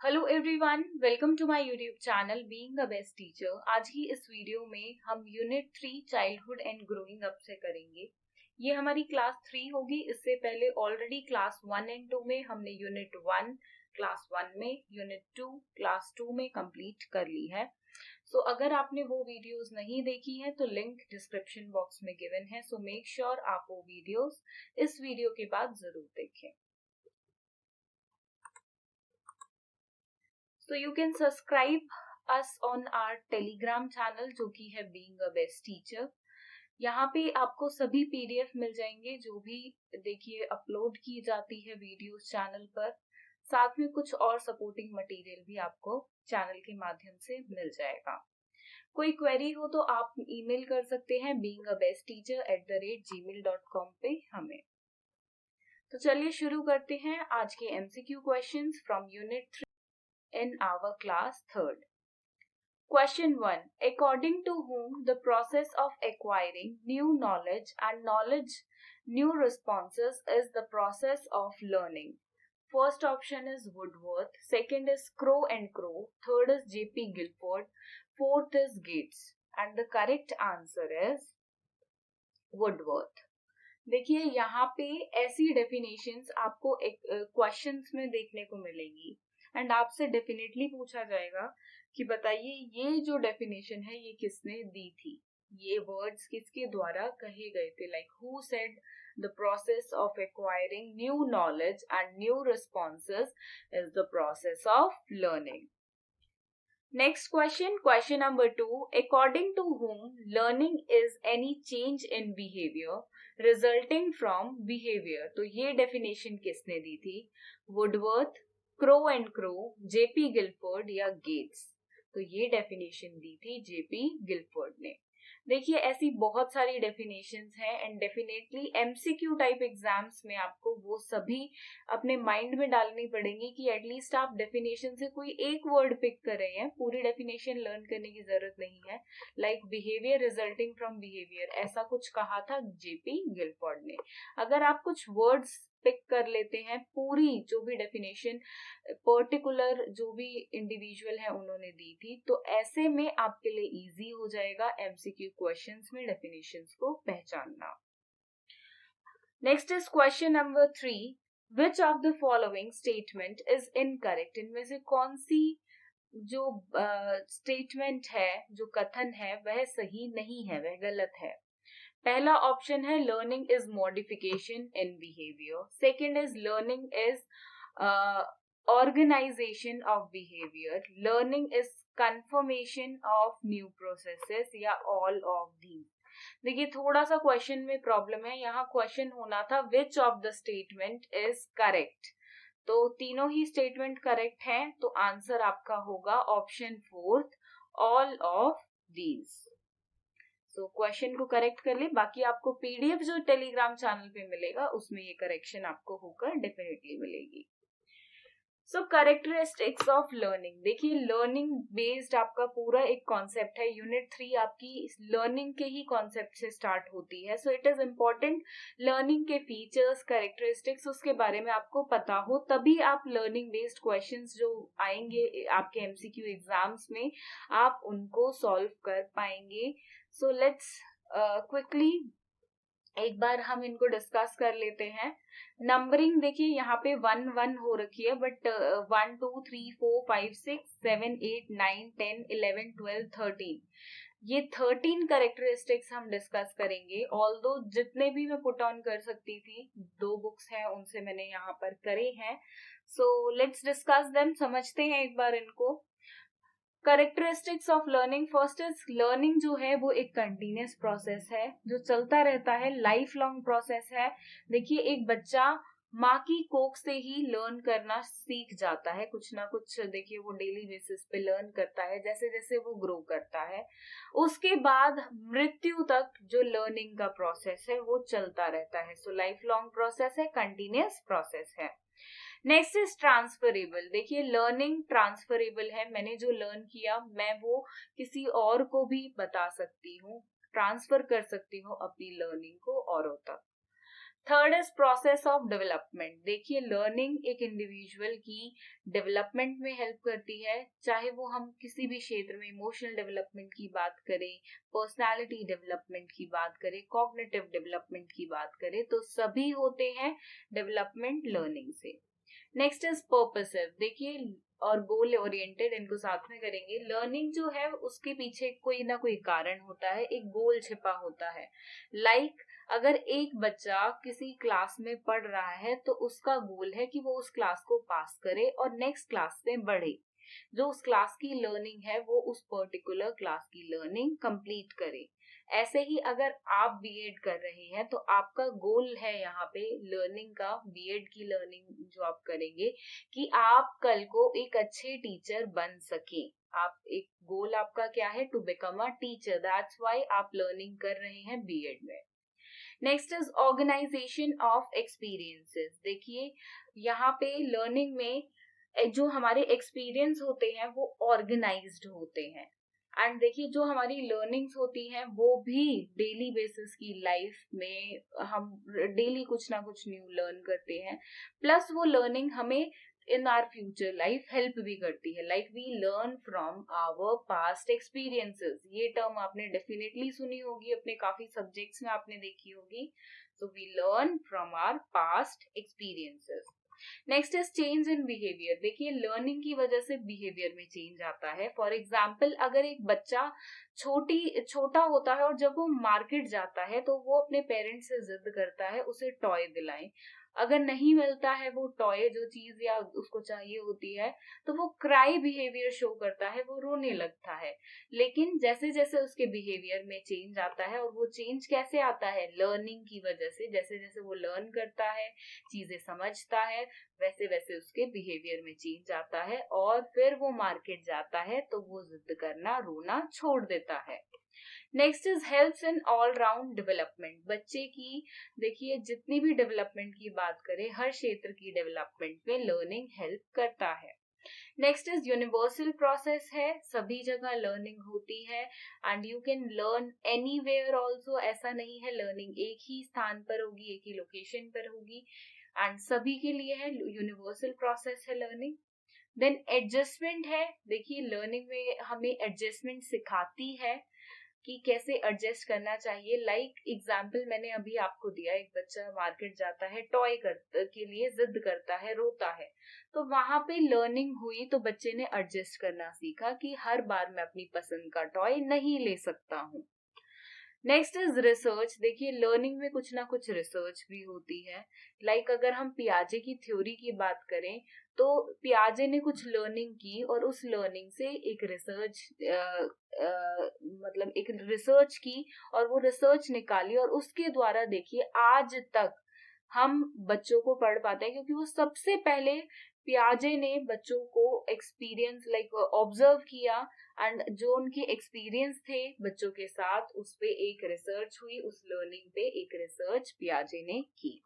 Hello everyone, welcome to my YouTube channel being the best teacher. आज की इस video में हम unit 3 childhood and growing up से करेंगे। ये हमारी क्लास 3 होगी। इससे पहले ऑलरेडी क्लास 1 एंड 2 में हमने यूनिट 1 क्लास 1 में, यूनिट 2 क्लास 2 में कंप्लीट कर ली है। सो अगर आपने वो वीडियोस नहीं देखी है तो लिंक डिस्क्रिप्शन बॉक्स में गिवन है। सो मेक श्योर आप वो वीडियोस इस वीडियो के बाद जरूर देखें। So you can subscribe us on our Telegram channel जो कि है Being a Best Teacher। यहाँ पे आपको सभी PDF मिल जाएंगे जो भी देखिए अपलोड की जाती है वीडियोस चैनल पर। साथ में कुछ और सपोर्टिंग मटेरियल भी आपको चैनल के माध्यम से मिल जाएगा। कोई क्वेरी हो तो आप ईमेल कर सकते हैं beingaBestTeacher@gmail.com पे हमें। तो चलिए शुरू करते हैं आज के MCQ questions from unit 3 in our class 3rd. Question 1. According to whom the process of acquiring new knowledge and new responses is the process of learning? First option is Woodworth, second is Crow and Crow, third is J.P. Guilford, fourth is Gates, and the correct answer is Woodworth. देखिए यहाँ पे ऐसी definitions आपको questions में देखने को मिलेंगी and आपसे डेफिनेटली पूछा जाएगा कि बताइए ये जो डेफिनेशन है ये किसने दी थी, ये वर्ड्स किसके द्वारा कहे गए थे, like who said the process of acquiring new knowledge and new responses is the process of learning. Next question number 2. According to whom learning is any change in behavior resulting from behavior? तो ये definition किसने दी थी? Woodworth, Crow and Crow, J.P. Guilford या Gates? तो ये definition दी थी J.P. Guilford ने। देखिए ऐसी बहुत सारी डेफिनेशंस हैं and definitely MCQ type exams में आपको वो सभी अपने माइंड में डालनी पड़ेंगी कि एटलीस्ट आप डेफिनेशन से कोई एक वर्ड पिक कर रहे हैं, पूरी डेफिनेशन लर्न करने की जरूरत नहीं है। Like behaviour resulting from behaviour, ऐसा कुछ कहा था J.P. गिलफोर्ड ने। अगर आप कुछ वर्ड्स पिक कर लेते हैं, पूरी जो भी डेफिनेशन पर्टिकुलर जो भी इंडिविजुअल है उन्होंने दी थी, तो ऐसे में आपके लिए इजी हो जाएगा एमसीक्यू क्वेश्चंस में डेफिनेशंस को पहचानना। Next is question number 3. Which of the following statement is incorrect? इनमें से कौन सी जो स्टेटमेंट है, जो कथन है, वह सही नहीं है, वह गलत है। पहला ऑप्शन है learning is modification in behaviour, second is learning is organization of behaviour, learning is confirmation of new processes या ऑल ऑफ दीज। देखिए थोड़ा सा क्वेश्चन में प्रॉब्लम है, यहाँ क्वेश्चन होना था which of the statement is correct. तो तीनों ही स्टेटमेंट करेक्ट हैं, तो आंसर आपका होगा ऑप्शन 4, ऑल ऑफ दीज। तो क्वेश्चन को करेक्ट कर ले, बाकी आपको पीडीएफ जो टेलीग्राम चैनल पे मिलेगा उसमें ये करेक्शन आपको होकर डेफिनेटली मिलेगी। सो कैरेक्टरिस्टिक्स ऑफ लर्निंग, देखिए लर्निंग बेस्ड आपका पूरा एक कॉन्सेप्ट है। यूनिट 3 आपकी लर्निंग के ही कॉन्सेप्ट से स्टार्ट होती है। So it is important learning के फीचर्स, कैरेक्टरिस्टिक्स उसके बारे में आपको पता हो, तभी आप लर्निंग बेस्ड क्वेश्चंस जो आएंगे आपके एमसीक्यू एग्जाम्स में आप उनको सॉल्व कर पाएंगे। सो लेट्स क्विकली एक बार हम इनको डिस्कस कर लेते हैं। नंबरिंग देखिए यहाँ पे 1 हो रखी है, बट 1 2 3 4 5 6 7 8 9 10 11 12 13, ये 13 कैरेक्टरिस्टिक्स हम डिस्कस करेंगे। ऑल्दो जितने भी मैं पुट ऑन कर सकती थी, 2 बुक्स हैं उनसे मैंने यहाँ पर करे हैं। सो लेट्स डिस्कस देम, समझते हैं एक बार इनको। Characteristics of learning, first is learning जो है वो एक कंटिन्यूअस प्रोसेस है जो चलता रहता है, लाइफ लॉन्ग प्रोसेस है। देखिए एक बच्चा माँ की कोख से ही लर्न करना सीख जाता है, कुछ ना कुछ देखिए वो डेली बेसिस पे लर्न करता है जैसे जैसे वो ग्रो करता है। उसके बाद मृत्यु तक जो लर्निंग का प्रोसेस है वो चलता रहता है। सो लाइफ लॉन्ग प्रोसेस है, कंटिन्यूअस प्रोसेस है। नेक्स्ट इज ट्रांसफरेबल, देखिए लर्निंग ट्रांसफरेबल है, मैंने जो लर्न किया मैं वो किसी और को भी बता सकती हूँ, ट्रांसफर कर सकती हूँ अपनी लर्निंग को औरों तक। Third is process of development. देखिए लर्निंग एक इंडिविजुअल की डेवलपमेंट में हेल्प करती है, चाहे वो हम किसी भी क्षेत्र में इमोशनल डेवलपमेंट की बात करें, पर्सनालिटी डेवलपमेंट की बात करें, कॉग्निटिव डेवलपमेंट की बात करें, तो सभी होते हैं डेवलपमेंट लर्निंग से। Next is purposive. देखिए और गोल ओरिएंटेड, इनको साथ में करेंगे। लर्निंग जो है उसके पीछे कोई ना कोई कारण होता है, एक गोल छिपा होता है। लाइक अगर एक बच्चा किसी क्लास में पढ़ रहा है तो उसका गोल है कि वो उस क्लास को पास करे और नेक्स्ट क्लास में बढ़े, जो उस क्लास की लर्निंग है वो उस पर्टिकुलर क्लास की लर्निंग कंप्लीट करे। ऐसे ही अगर आप बीएड कर रहे हैं तो आपका गोल है यहाँ पे लर्निंग का, बीएड की लर्निंग जो आप करेंगे कि आप कल को एक अच्छे टीचर बन सके। आप एक गोल आपका क्या है, to become a teacher, that's why आप लर्निंग कर रहे हैं बीएड में। Next is organization of experiences. देखिए यहाँ पे लर्निंग में जो हमारे एक्सपीरियंस होते हैं वो ऑर्गेनाइज्ड होते हैं। एंड देखिए जो हमारी लर्निंग्स होती हैं वो भी डेली बेसिस की लाइफ में हम डेली कुछ ना कुछ न्यू लर्न करते हैं, प्लस वो लर्निंग हमें in our future life help भी करती है। Like we learn from our past experiences, ये टर्म आपने डेफिनेटली सुनी होगी, अपने काफी सब्जेक्ट्स में आपने देखी होगी। So we learn from our past experiences. Next is change in behaviour. देखिए लर्निंग की वजह से बिहेवियर में चेंज आता है। फॉर एग्जाम्पल अगर एक बच्चा छोटा होता है और जब वो मार्केट जाता है तो वो अपने पेरेंट्स से जिद करता है उसे टॉय दिलाएं, अगर नहीं मिलता है वो टॉय जो चीज या उसको चाहिए होती है तो वो क्राई बिहेवियर शो करता है, वो रोने लगता है। लेकिन जैसे जैसे उसके बिहेवियर में चेंज आता है, और वो चेंज कैसे आता है, लर्निंग की वजह से, जैसे जैसे वो लर्न करता है, चीजें समझता है, वैसे वैसे उसके बिहेवियर में चेंज आता है और फिर वो मार्केट जाता है तो वो जिद करना रोना छोड़ देता है। Next is helps in all round development. बच्चे की देखिए जितनी भी डेवलपमेंट की बात करें, हर क्षेत्र की डेवलपमेंट में लर्निंग हेल्प करता है। नेक्स्ट इज यूनिवर्सल प्रोसेस है, सभी जगह लर्निंग होती है and you can learn anywhere also. ऐसा नहीं है लर्निंग एक ही स्थान पर होगी, एक ही लोकेशन पर होगी, एंड सभी के लिए है, यूनिवर्सल प्रोसेस है लर्निंग। देन एडजस्टमेंट है। देखिए लर्निंग में हमें एडजस्टमेंट सिखाती है कि कैसे एडजस्ट करना चाहिए। लाइक एग्जाम्पल मैंने अभी आपको दिया, एक बच्चा मार्केट जाता है, टॉय के लिए जिद करता है, रोता है, तो वहां पे लर्निंग हुई, तो बच्चे ने एडजस्ट करना सीखा कि हर बार मैं अपनी पसंद का टॉय नहीं ले सकता हूँ। Next is research. देखिए लर्निंग में कुछ ना कुछ रिसर्च भी होती है। लाइक अगर हम पियाजे की थ्योरी की बात करें तो पियाजे ने कुछ लर्निंग की और उस लर्निंग से एक रिसर्च मतलब एक रिसर्च की और वो रिसर्च निकाली, और उसके द्वारा देखिए आज तक हम बच्चों को पढ़ पाते हैं, क्योंकि वो सबसे पहले पियाजे ने बच्चों को एक्सपीरियंस लाइक ऑब्जर्व किया एंड जो उनके एक्सपीरियंस थे बच्चों के साथ, उस पे एक रिसर्च हुई, उस लर्निंग पे एक रिसर्च पियाजे ने की।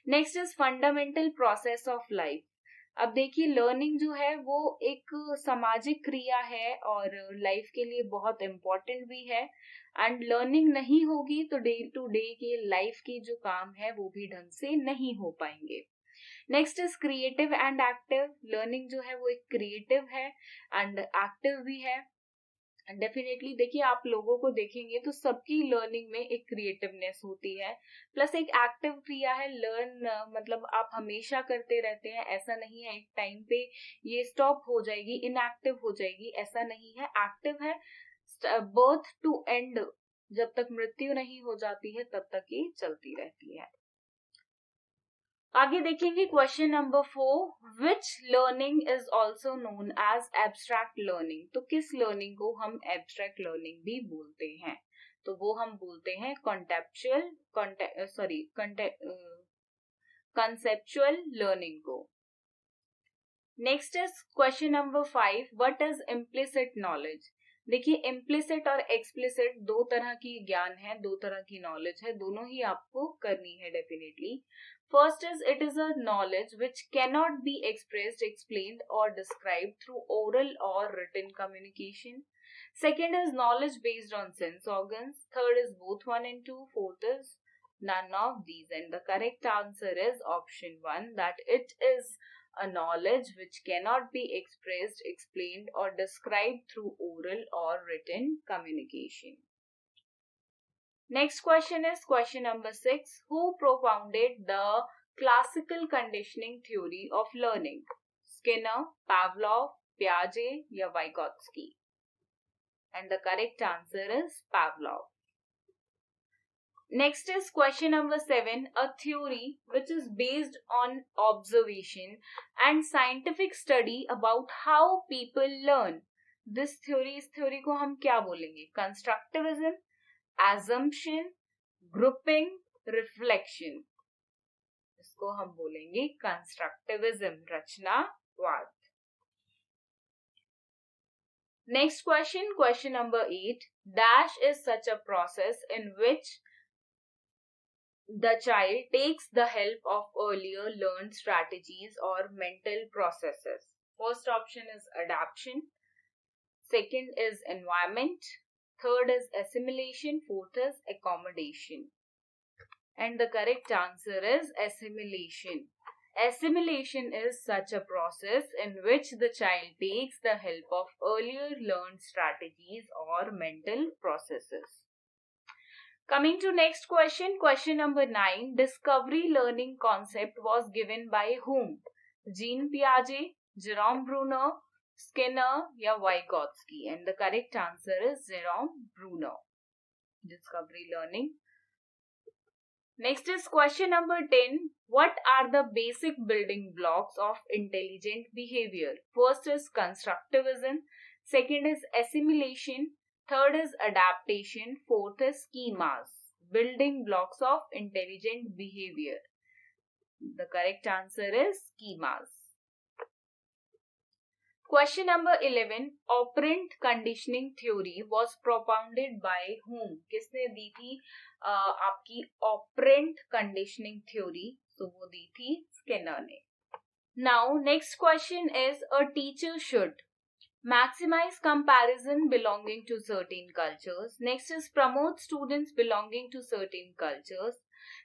Next is fundamental process of life. अब देखिए लर्निंग जो है वो एक सामाजिक क्रिया है और लाइफ के लिए बहुत इम्पोर्टेंट भी है, एंड लर्निंग नहीं होगी तो डे टू डे के लाइफ के जो काम है वो भी ढंग से नहीं हो पाएंगे। Next is creative and active. Learning जो है वो एक क्रिएटिव है एंड एक्टिव भी है। डेफिनेटली देखिए आप लोगों को देखेंगे तो सबकी लर्निंग में एक क्रिएटिवनेस होती है, प्लस एक एक्टिव क्रिया है। लर्न मतलब आप हमेशा करते रहते हैं, ऐसा नहीं है एक टाइम पे ये स्टॉप हो जाएगी, इनएक्टिव हो जाएगी, ऐसा नहीं है, एक्टिव है। बर्थ टू एंड, जब तक मृत्यु नहीं हो जाती है तब तक ये चलती रहती है। आगे देखेंगे question number 4, which learning is also known as abstract learning. तो किस लर्निंग को हम एब्स्ट्रैक्ट लर्निंग भी बोलते हैं, तो वो हम बोलते हैं कंसेप्चुअल लर्निंग को। Next is question number 5, what is implicit knowledge. देखिए इम्प्लिसिट और एक्सप्लिसिट दो तरह की ज्ञान है, दो तरह की नॉलेज है, दोनों ही आपको करनी है definitely. First is it is a knowledge which cannot be expressed, explained or described through oral or written communication. Second is knowledge based on sense organs. Third is both 1 and 2. Fourth is None of these. And the correct answer is option 1, that it is a knowledge which cannot be expressed, explained, or described through oral or written communication. Next question is question number 6. Who propounded the classical conditioning theory of learning? Skinner, Pavlov, Piaget, or Vygotsky? And the correct answer is Pavlov. Next is question number 7. A theory which is based on observation and scientific study about how people learn. This theory, इस theory को हम क्या बोलेंगे? Constructivism, assumption, grouping, reflection. इसको हम बोलेंगे constructivism, रचनावाद. Next question, question number 8. Dash is such a process in which the child takes the help of earlier learned strategies or mental processes. First option is adaptation. Second is environment. Third is assimilation. Fourth is accommodation. And the correct answer is assimilation. Assimilation is such a process in which the child takes the help of earlier learned strategies or mental processes. Coming to next question, question number 9. Discovery learning concept was given by whom? Jean Piaget, Jerome Bruner, Skinner, or Vygotsky? And the correct answer is Jerome Bruner. Discovery learning. Next is question number 10. What are the basic building blocks of intelligent behavior? First is constructivism. Second is assimilation. Third is adaptation. Fourth is schemas. Building blocks of intelligent behavior. The correct answer is schemas. Question number 11. Operant conditioning theory was propounded by whom? किसने दी थी आपकी operant conditioning theory? So वो दी थी Skinner ने. Now next question is, a teacher should maximize comparison belonging to certain cultures. Next is promote students belonging to certain cultures.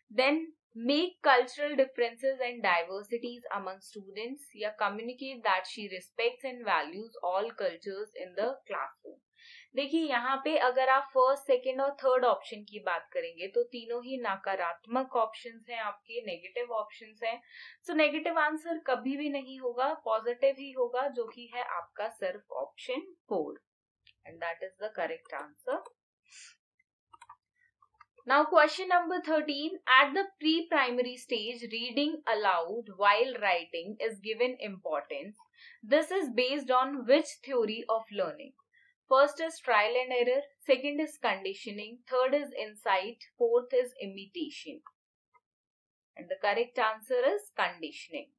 Then make cultural differences and diversities among students, या communicate that she respects and values all cultures in the classroom. देखिए यहाँ पे अगर आप first, second और third option की बात करेंगे तो तीनों ही नकारात्मक ऑप्शंस हैं, आपके नेगेटिव ऑप्शंस हैं. सो नेगेटिव आंसर कभी भी नहीं होगा, पॉजिटिव ही होगा, जो कि है आपका सिर्फ option 4. And that is the correct answer. Now question number 13. At the pre-primary stage, reading aloud while writing is given importance. This is based on which theory of learning? First is trial and error. Second is conditioning. Third is insight. Fourth is imitation. And the correct answer is conditioning.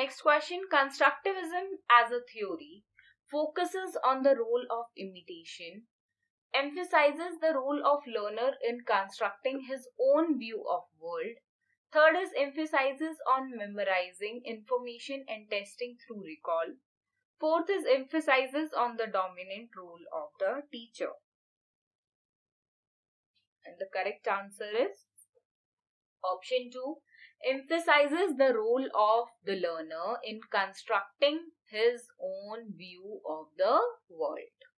Next question. Constructivism as a theory focuses on the role of imitation, emphasizes the role of learner in constructing his own view of world. Third is emphasizes on memorizing information and testing through recall. Fourth is emphasizes on the dominant role of the teacher. And the correct answer is option 2. Emphasizes the role of the learner in constructing his own view of the world.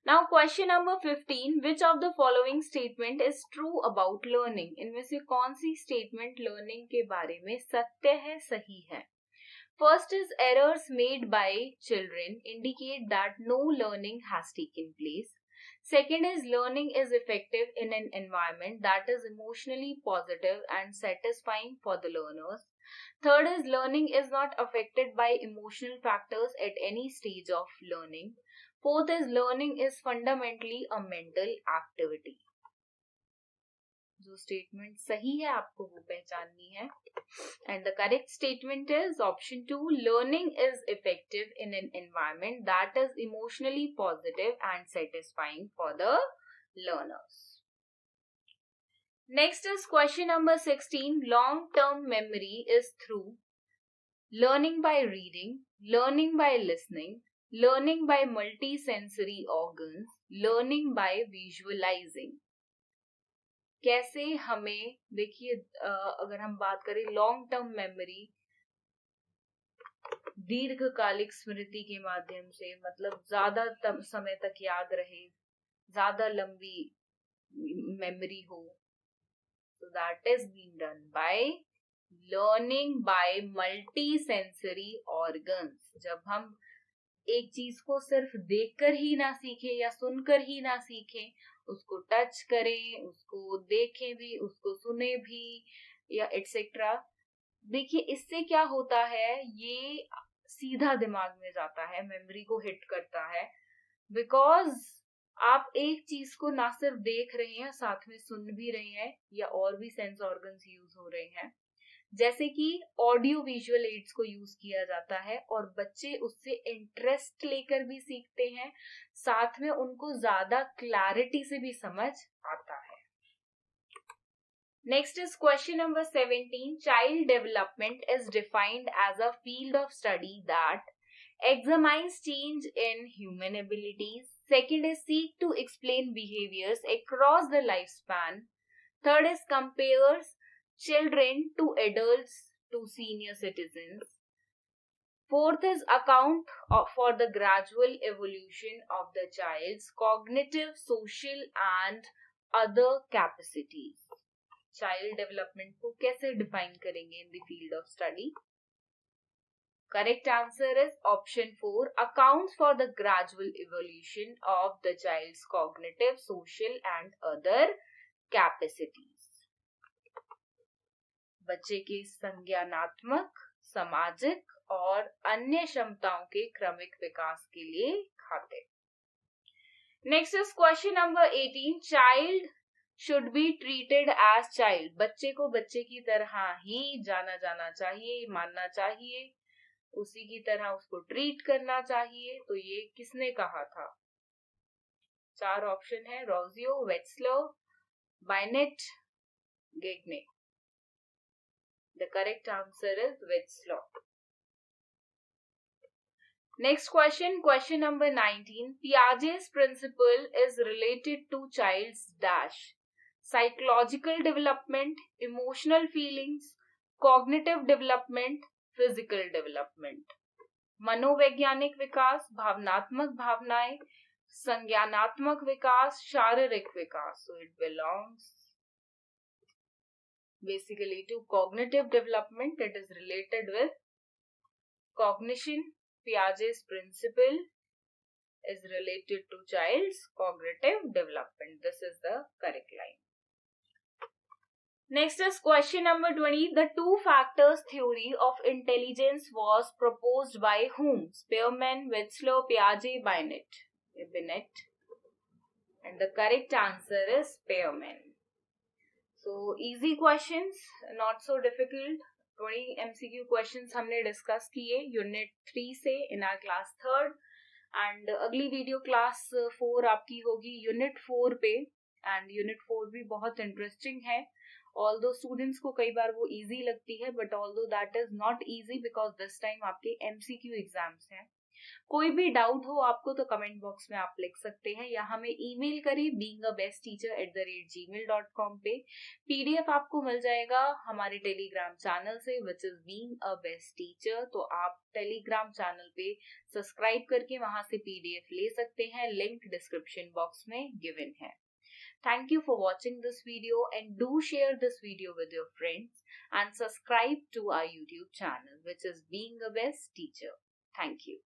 Now question number 15. Which of the following statement is true about learning? इनमें से कौन सी statement learning के बारे में सत्य है, सही है? First is errors made by children indicate that no learning has taken place. Second is learning is effective in an environment that is emotionally positive and satisfying for the learners. Third is learning is not affected by emotional factors at any stage of learning. Fourth is learning is fundamentally a mental activity. जो statement सही है आपको वो पहचाननी है. And the correct statement is option 2. Learning is effective in an environment that is emotionally positive and satisfying for the learners. Next is question number 16. Long term memory is through learning by reading, learning by listening, learning by multi-sensory organs, learning by visualizing. कैसे हमें, देखिए अगर हम बात करें long term memory, दीर्घकालिक स्मृति के माध्यम से, मतलब ज्यादा समय तक याद रहे, ज्यादा लंबी मेमोरी हो, so that is being done by learning by multi-sensory organs. जब हम एक चीज को सिर्फ देखकर ही ना सीखें या सुनकर ही ना सीखें, उसको टच करें, उसको देखें भी, उसको सुने भी, या एटसेट्रा, देखिए इससे क्या होता है, ये सीधा दिमाग में जाता है, मेमोरी को हिट करता है, बिकॉज आप एक चीज को ना सिर्फ देख रहे हैं, साथ में सुन भी रहे हैं, या और भी सेंस ऑर्गन्स यूज हो रहे हैं, जैसे कि ऑडियो विजुअल एड्स को यूज किया जाता है, और बच्चे उससे इंटरेस्ट लेकर भी सीखते हैं, साथ में उनको ज्यादा क्लैरिटी से भी समझ आता है. Next is question number 17. Child development is defined as a field of study that examines change in human abilities. Second is seek to explain behaviors across the lifespan. Third is compares children to adults to senior citizens. Fourth is account for the gradual evolution of the child's cognitive, social and other capacities. Child development को कैसे define करेंगे in the field of study? Correct answer is option 4, accounts for the gradual evolution of the child's cognitive, social and other capacities. बच्चे के संज्ञानात्मक, सामाजिक और अन्य क्षमताओं के क्रमिक विकास के लिए खाते. Next is question number 18. Child should be treated as child. बच्चे को बच्चे की तरह ही जाना चाहिए, मानना चाहिए, उसी की तरह उसको ट्रीट करना चाहिए. तो ये किसने कहा था? 4 ऑप्शन है, रोजियो, वेट्सलो, बाइनेट, गेग्ने. The correct answer is Wetzlaw. Next question number 19. Piaget's principle is related to child's dash. Psychological development, emotional feelings, cognitive development, physical development. मनोवैज्ञानिक विकास, भावनात्मक भावनाएं, संज्ञानात्मक विकास, शारीरिक विकास. So it belongs basically to cognitive development. It is related with cognition. Piaget's principle is related to child's cognitive development. This is the correct line. Next is question number 20. The two factors theory of intelligence was proposed by whom? Spearman, Wetzlaw, Piaget, Binet. And the correct answer is Spearman. So easy questions, not so difficult. 20 MCQ questions हमने discuss किए unit 3 से in our class 3rd. And अगली video class 4 आपकी होगी unit 4 पे. And unit 4 भी बहुत interesting है. ऑल्दो स्टूडेंट्स को कई बार वो इजी लगती है, but although that is not easy because this time आपके एमसीक्यू एग्जाम्स हैं. कोई भी डाउट हो आपको तो कमेंट बॉक्स में आप लिख सकते हैं, या हमें ईमेल करें beingaBestTeacher@gmail.com पे. पीडीएफ आपको मिल जाएगा हमारे टेलीग्राम चैनल से, which is being a best teacher. तो आप टेलीग्राम चैनल पे सब्सक्राइब करके वहां से पीडीएफ ले सकते हैं. लिंक डिस्क्रिप्शन बॉक्स में गिवन है. Thank you for watching this video, and do share this video with your friends and subscribe to our YouTube channel, which is Being a Best Teacher. Thank you.